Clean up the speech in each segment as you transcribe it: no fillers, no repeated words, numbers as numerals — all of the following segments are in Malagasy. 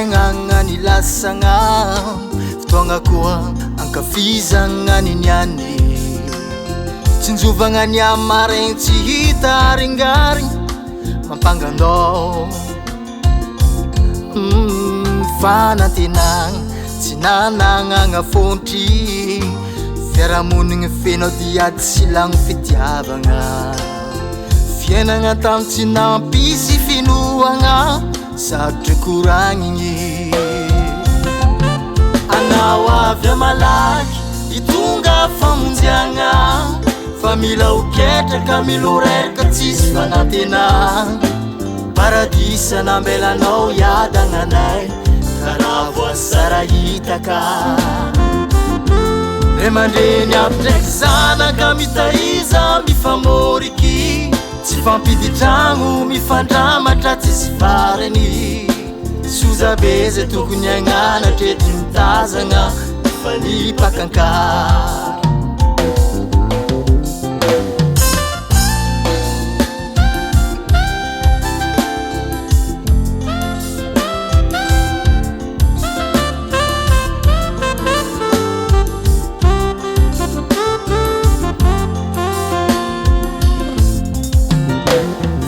fiaignana ny lasagna fotoagna koa ankafizagna ny niany tsinjovagna ny amaraigny tsy hita aringarigny mampangandao fanantenagna tsy nanagna fontry fiarahamonigny fenao diady sy lagno fitiavagna fiainagna tamy tsy nampisy finoagna sarotry koragniny anao avy malaky hitonga famonjiagna fa mila hoketraka miloreraka tsisy fanantenagna paradisa nambelanao iadagnanay karaha voasara hitaka re mandreny apitraiky zanaka mitaiza mifamoriky tsy fampiditragno mifandramatra tsisy farany sozabe zay tokony agnana trety mitazagna fanipakankary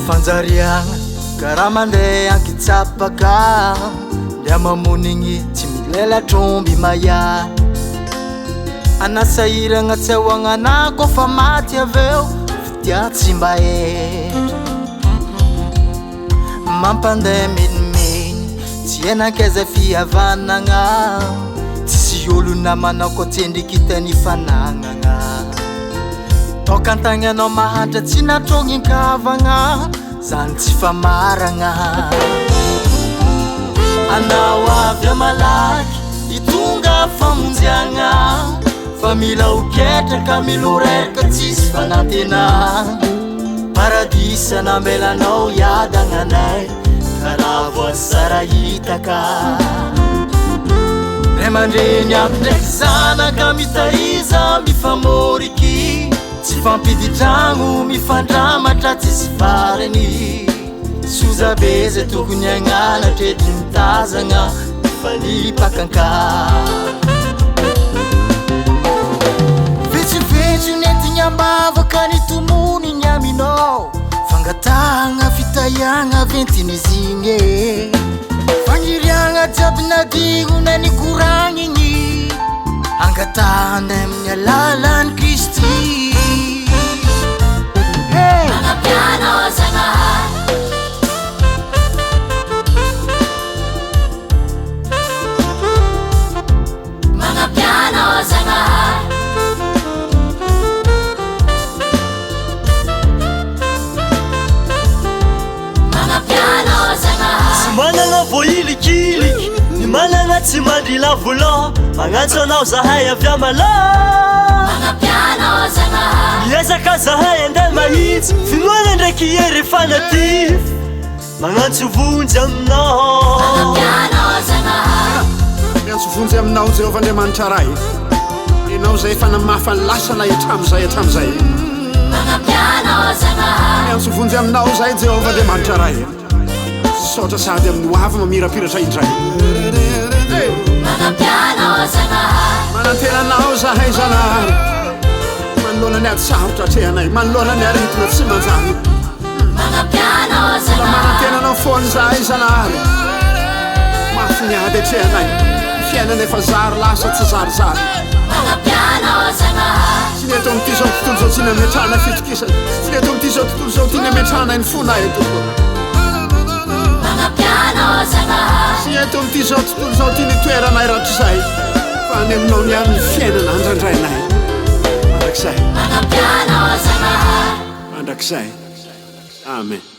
fanjariagna karaha mandeha ankitsapaka ndra mamonigny tsy milela tromby maya anasahiragna tsy ahoagnana kofa maty aveo fitia tsy mba etra mampandeha menimeny tsy enankaiza fihavanagna tsisy olo namanao ko tsendriky hitany fanagnagna tokantagny anao mahantra tsy natrognin-kavagna zany tsy famaragna anao avy malaky hitonga famonjiagna fa mila hoketraka miloreraka tsisy fanantenagna paradisa nambelanao iadagnanay karaha voasara hitaka re mandreny apitraiky zanaka mitaiza mifamoriky tsy fampiditragno mifandramatra tsisy farany sozabe zay tokony agnana trety mitazagna fanipakankary vetsivetsy nentigny ambavaka ny tomonigny aminao fangatahagna fitaiagna ventinizigny fagniriagna jiaby nadigona ny koragniny angatahana amin'ny alalan'ny Kristy manana voilikiliky ny manana tsy mandrila volan magnantso anao zahay avy amala miezaka zahay andeha mahitsy finoana ndraiky ery fanatif magnantso vonjy aminao miantso vonjy aminao Jehovahandriamanitra ray enao zay fanamafany lasana etramizay miantso vonjy aminao zay Jehovahandriamanitra ray sotra sady amin'ny hoavy mamirapiratra indray manantenanao zahay zanahary manoloana ny ady sarotra atrehanay manoloana ny aretina tsy manjary manantenanao foany zahay zanahary mafy ny ady atrehanay fiainana efa zary lasa tsy zarizary tsy ny eto am'ty zao tontolo zao tsy nametrana fitokisana tsy ny eto am'ty zao tontolo zao ty nametrana ny fonay eto sy eto am'ty zao tontolo zao ty nitoeranay ratrizay fa ny aminao ny amin'ny fiainana andrandrainay mandrakizay mandrakizay amen